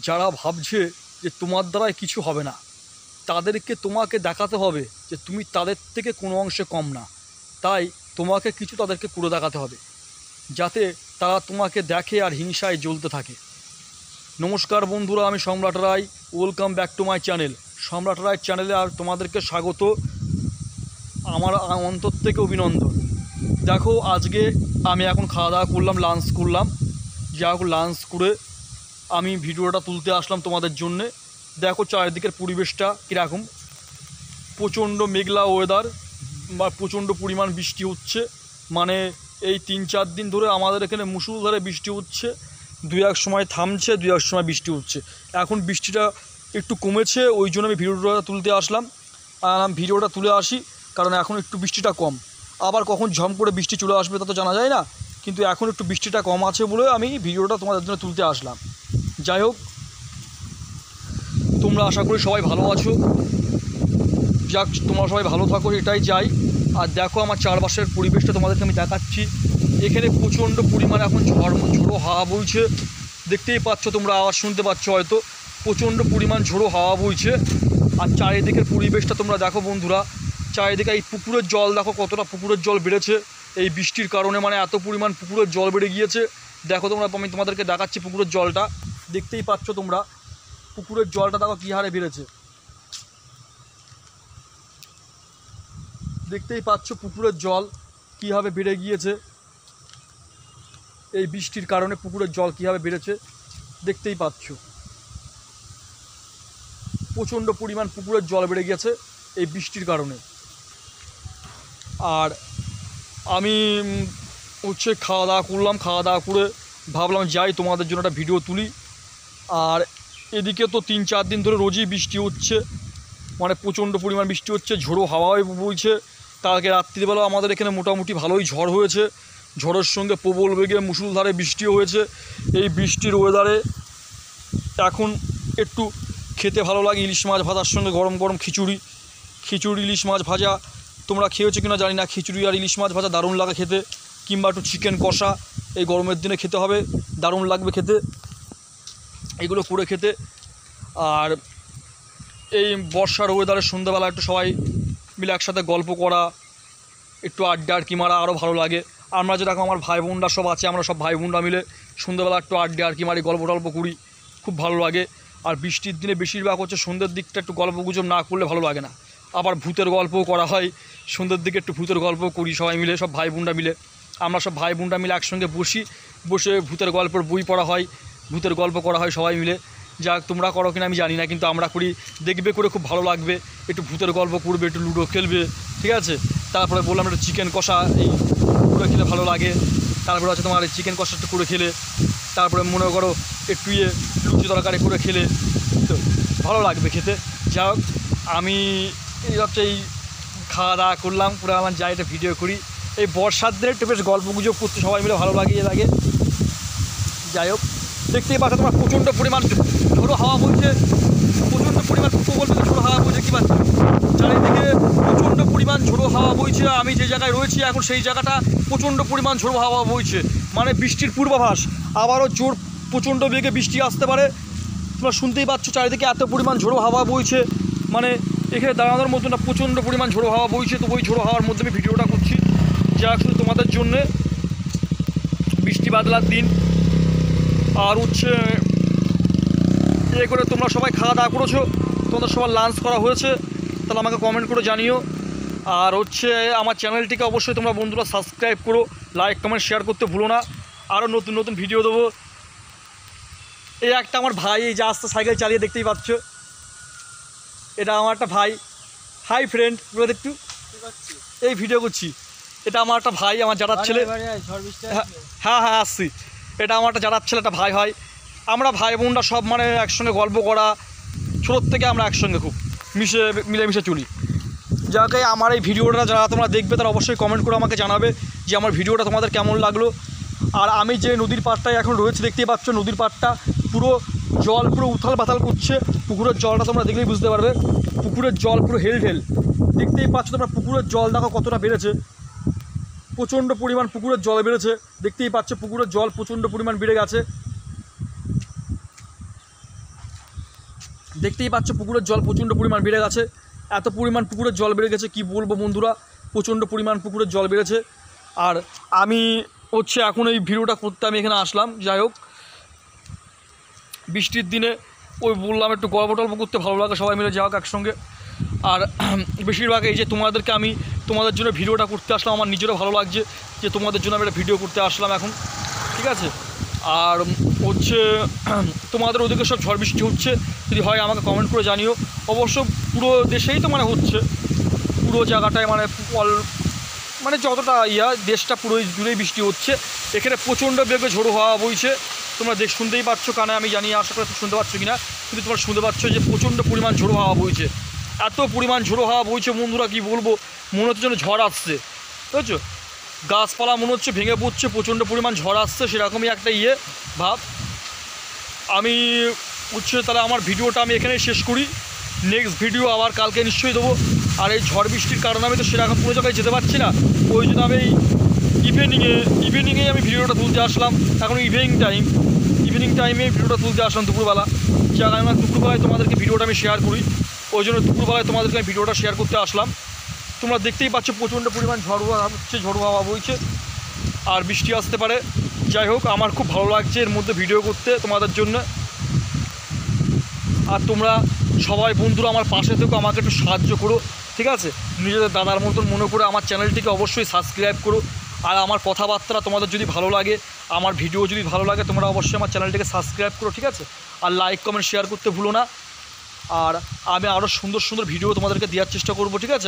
যারা ভাবছে যে তোমার দ্বারাই কিছু হবে না, তাদেরকে তোমাকে দেখাতে হবে যে তুমি তাদের থেকে কোনো অংশে কম না। তাই তোমাকে কিছু তাদেরকে করে দেখাতে হবে, যাতে তারা তোমাকে দেখে আর হিংসায় জ্বলতে থাকে। নমস্কার বন্ধুরা, আমি Samrat Roy. Welcome back to my channel Samrat Roy চ্যানেলে। আর তোমাদেরকে স্বাগত, আমার অন্তর থেকে অভিনন্দন। দেখো, আজকে আমি এখন খাওয়া দাওয়া করলাম, লাঞ্চ করলাম। যা হোক, লাঞ্চ করে আমি ভিডিওটা তুলতে আসলাম তোমাদের জন্যে। দেখো চারিদিকের পরিবেশটা কীরকম, প্রচণ্ড মেঘলা ওয়েদার বা প্রচণ্ড পরিমাণ বৃষ্টি হচ্ছে। মানে এই 3-4 দিন ধরে আমাদের এখানে মুষলধারে বৃষ্টি হচ্ছে। দুই এক সময় থামছে, দুই এক সময় বৃষ্টি হচ্ছে। এখন বৃষ্টিটা একটু কমেছে, ওই জন্য আমি ভিডিওটা তুলতে আসলাম। ভিডিওটা তুলে আসি কারণ এখন একটু বৃষ্টিটা কম। আবার কখন ঝম করে বৃষ্টি চলে আসবে তা তো জানা যায় না, কিন্তু এখন একটু বৃষ্টিটা কম আছে বলে আমি ভিডিওটা তোমাদের জন্য তুলতে আসলাম। যাই হোক, তোমরা আশা করি সবাই ভালো আছো। যাক, তোমরা সবাই ভালো থাকো, এটাই চাই। আর দেখো, আমার চারপাশের পরিবেশটা তোমাদেরকে আমি দেখাচ্ছি। এখানে প্রচণ্ড পরিমাণে এখন ঝোড়ো হাওয়া বইছে। দেখতেই পাচ্ছ, তোমরা আওয়াজ শুনতে পাচ্ছ হয়তো। প্রচণ্ড পরিমাণ ঝোড়ো হাওয়া বইছে। আর চারিদিকের পরিবেশটা তোমরা দেখো বন্ধুরা। চারিদিকে এই পুকুরের জল দেখো, কতটা পুকুরের জল বেড়েছে এই বৃষ্টির কারণে। মানে এত পরিমাণ পুকুরের জল বেড়ে গিয়েছে। দেখো তোমরা, আমি তোমাদেরকে দেখাচ্ছি পুকুরের জলটা। দেখতেই পাচ্ছ তোমরা, পুকুরের জলটা দেখো কী হারে বেড়েছে। দেখতেই পাচ্ছ পুকুরের জল কীভাবে বেড়ে গিয়েছে। এই বৃষ্টির কারণে পুকুরের জল কীভাবে বেড়েছে দেখতেই পাচ্ছ। প্রচণ্ড পরিমাণ পুকুরের জল বেড়ে গিয়েছে এই বৃষ্টির কারণে। আর আমি খাওয়া দাওয়া করলাম। খাওয়া দাওয়া করে ভাবলাম যাই তোমাদের জন্য একটা ভিডিও তুলি। আর এদিকে তো 3-4 দিন ধরে রোজই বৃষ্টি হচ্ছে। মানে প্রচণ্ড পরিমাণ বৃষ্টি হচ্ছে, ঝোড়ো হাওয়ায় বইছে। কালকে রাত্রিবেলা আমাদের এখানে মোটামুটি ভালোই ঝড় হয়েছে। ঝড়ের সঙ্গে প্রবল বেগে মুষলধারে বৃষ্টিও হয়েছে। এই বৃষ্টির ওয়েদারে এখন একটু খেতে ভালো লাগে ইলিশ মাছ ভাজার সঙ্গে গরম গরম খিচুড়ি। ইলিশ মাছ ভাজা তোমরা খেয়েছো কিনা জানি না। খিচুড়ি আর ইলিশ মাছ ভাজা দারুণ লাগে খেতে। কিংবা একটু চিকেন কষা, এই গরমের দিনে খেতে হবে, দারুণ লাগবে খেতে এগুলো করে খেতে। আর এই বর্ষার ওয়েদারে সন্ধ্যাবেলা একটু সবাই মিলে একসাথে গল্প করা, একটু আড্ডা আর কি মারা আরও ভালো লাগে। আমরা যেরকম আমার ভাই বোনরা সব আছে, আমরা সব ভাই বোনরা মিলে সন্ধ্যাবেলা একটু আড্ডা আর কি মারি, গল্প টল্প করি, খুব ভালো লাগে। আর বৃষ্টির দিনে বেশিরভাগ হচ্ছে সন্ধ্যের দিকটা একটু গল্প গুজব না করলে ভালো লাগে না। আবার ভূতের গল্পও করা হয় সন্ধ্যের দিকে, একটু ভূতের গল্প করি সবাই মিলে, সব ভাই বোনরা মিলে। আমরা সব ভাই বোনরা মিলে একসঙ্গে বসে ভূতের গল্পের বই পড়া হয়, ভূতের গল্প করা হয় সবাই মিলে। যাক, তোমরা করো কিনা আমি জানি না, কিন্তু আমরা করি। দেখবে করে খুব ভালো লাগবে। একটু ভূতের গল্প করবে, একটু লুডো খেলবে, ঠিক আছে। তারপরে বললাম একটু চিকেন কষা এই করে খেলে ভালো লাগে। তারপরে আছে তোমার এই চিকেন কষা একটু করে খেলে, তারপরে মনে করো একটু লুচি তরকারি করে খেলে তো ভালো লাগবে খেতে। যাই হোক, আমি এই হচ্ছে এই খাওয়া দাওয়া করলাম, পুরো আমার যাই একটা ভিডিও করি। এই বর্ষার দিনে একটু বেশ গল্প গুজব করতে সবাই মিলে ভালো লাগে লাগে। যাই হোক, দেখতেই পাচ্ছ তোমরা প্রচণ্ড পরিমাণ ঝোড়ো হাওয়া বইছে। প্রচণ্ড পরিমাণ ঝোড়ো হাওয়া বইছে, কী পাচ্ছ চারিদিকে প্রচণ্ড পরিমাণ ঝোড়ো হাওয়া বইছে। আমি যে জায়গায় রয়েছি এখন সেই জায়গাটা প্রচণ্ড পরিমাণ ঝোড়ো হাওয়া বইছে। মানে বৃষ্টির পূর্বাভাস, আবারও জোর প্রচণ্ড বেগে বৃষ্টি আসতে পারে। তোমরা শুনতেই পাচ্ছ চারিদিকে এত পরিমাণ ঝোড়ো হাওয়া বইছে। মানে এখানে দাঁড়ানোর মতো না, প্রচণ্ড পরিমাণ ঝোড়ো হাওয়া বইছে। তো ওই ঝোড়ো হাওয়ার মধ্যে আমি ভিডিওটা করছি, যা শুধু তোমাদের জন্যে। বৃষ্টি বাদলার দিন। আর হচ্ছে এ করে তোমরা সবাই খাওয়া দাওয়া করেছো, তোমাদের সবার লাঞ্চ করা হয়েছে, তাহলে আমাকে কমেন্ট করে জানিও। আর হচ্ছে আমার চ্যানেলটিকে অবশ্যই তোমরা বন্ধুরা সাবস্ক্রাইব করো, লাইক কমেন্ট শেয়ার করতে ভুলো না। আরও নতুন নতুন ভিডিও দেবো। এই একটা আমার ভাই, এই যে আস্তে সাইকেল চালিয়ে, দেখতেই পাচ্ছ, এটা আমার একটা ভাই। হাই ফ্রেন্ড, বলে একটু এই ভিডিও করছি। এটা আমার একটা ভাই, আমার জাটার ছেলে। হ্যাঁ হ্যাঁ আসছি। এটা আমার একটা জাটার ছেলে, একটা ভাই হয়। আমরা ভাই বোনরা সব মানে একসঙ্গে গল্প করা, ছোটোর থেকে আমরা একসঙ্গে খুব মিলেমিশে চলি। যাকে আমার এই ভিডিওটা যারা তোমরা দেখবে তারা অবশ্যই কমেন্ট করে আমাকে জানাবে যে আমার ভিডিওটা তোমাদের কেমন লাগলো। আর আমি যে নদীর পাড়টায় এখন রয়েছে, দেখতেই পাচ্ছ নদীর পাড়টা পুরো জল পুরো উথাল পাতাল করছে। পুকুরের জলটা তোমরা দেখলেই বুঝতে পারবে, পুকুরের জল পুরো হেল। দেখতেই পাচ্ছ তোমরা পুকুরের জল দেখো কতটা বেড়েছে। প্রচণ্ড পরিমাণ পুকুরের জল বেড়েছে, দেখতেই পাচ্ছ পুকুরের জল প্রচণ্ড পরিমাণ বেড়ে গেছে। দেখতেই পাচ্ছ পুকুরের জল প্রচণ্ড পরিমাণ বেড়ে গেছে। এত পরিমাণ পুকুরের জল বেড়ে গেছে কি বলবো বন্ধুরা, প্রচণ্ড পরিমাণ পুকুরের জল বেড়েছে। আর আমি এখন এই ভিডিওটা করতে আমি এখানে আসলাম। যাই হোক, বৃষ্টির দিনে ওই বললাম একটু গল্প টল্প করতে ভালো লাগে, সবাই মিলে যাওয়া একসঙ্গে। আর বেশিরভাগ এই যে তোমাদের জন্য ভিডিওটা করতে আসলাম, আমার নিজেরও ভালো লাগছে যে তোমাদের জন্য আমি একটা ভিডিও করতে আসলাম এখন, ঠিক আছে। আর তোমাদের ওদিকে সব ঝড় বৃষ্টি হচ্ছে, যদি হয় আমাকে কমেন্ট করে জানিও। অবশ্য পুরো দেশেই তো হচ্ছে, পুরো জায়গাটায় মানে যতটা দেশটা পুরো জুড়েই বৃষ্টি হচ্ছে। এখানে প্রচণ্ড বেগে ঝোড়ো হাওয়া বইছে, তোমরা শুনতেই পাচ্ছ কানে, আমি জানি আশা করে শুনতে পাচ্ছ কি না, কিন্তু তোমরা শুনতে পাচ্ছ যে প্রচণ্ড পরিমাণ ঝোড়ো হাওয়া বইছে। এত পরিমাণ ঝোড়ো হাওয়া বইছে বন্ধুরা কি বলবো, মনে হচ্ছে যেন ঝড় আসছে, বুঝছো। গাছপালা মনে হচ্ছে ভেঙে পড়ছে, প্রচণ্ড পরিমাণ ঝড় আসছে, সেরকমই একটা ভাব। আমি তাহলে আমার ভিডিওটা আমি এখানেই শেষ করি। নেক্সট ভিডিও আবার কালকে নিশ্চয়ই দেবো। আর এই ঝড় বৃষ্টির কারণে আমি তো সেরকম কোনো জায়গায় যেতে পারছি না, ওই জন্য আমি এই ইভিনিংয়েই আমি ভিডিওটা তুলতে আসলাম। এখন ইভিনিং টাইমে ভিডিওটা তুলতে আসলাম দুপুরবেলা। যাক, আমি দুপুরবেলায় তোমাদেরকে ভিডিওটা আমি শেয়ার করি, ওই জন্য দুপুরবেলায় তোমাদেরকে আমি ভিডিওটা শেয়ার করতে আসলাম। তোমরা দেখতেই পাচ্ছ প্রচণ্ড পরিমাণ ঝড় হাওয়া বইছে, আর বৃষ্টি আসতে পারে। যাই হোক, আমার খুব ভালো লাগছে এর মধ্যে ভিডিও করতে তোমাদের জন্য। আর তোমরা সবাই বন্ধুরা আমার পাশে থেকো, আমাকে একটু সাহায্য করো, ঠিক আছে। নিজেদের দাদার মতন মনে করে আমার চ্যানেলটিকে অবশ্যই সাবস্ক্রাইব করো। আর আমার কথাবার্তা তোমাদের যদি ভালো লাগে, আমার ভিডিও যদি ভালো লাগে, তোমরা অবশ্যই আমার চ্যানেলটিকে সাবস্ক্রাইব করো, ঠিক আছে। আর লাইক কমেন্ট শেয়ার করতে ভুলো না। আর আমি আরও সুন্দর সুন্দর ভিডিও তোমাদেরকে দেওয়ার চেষ্টা করবো, ঠিক আছে।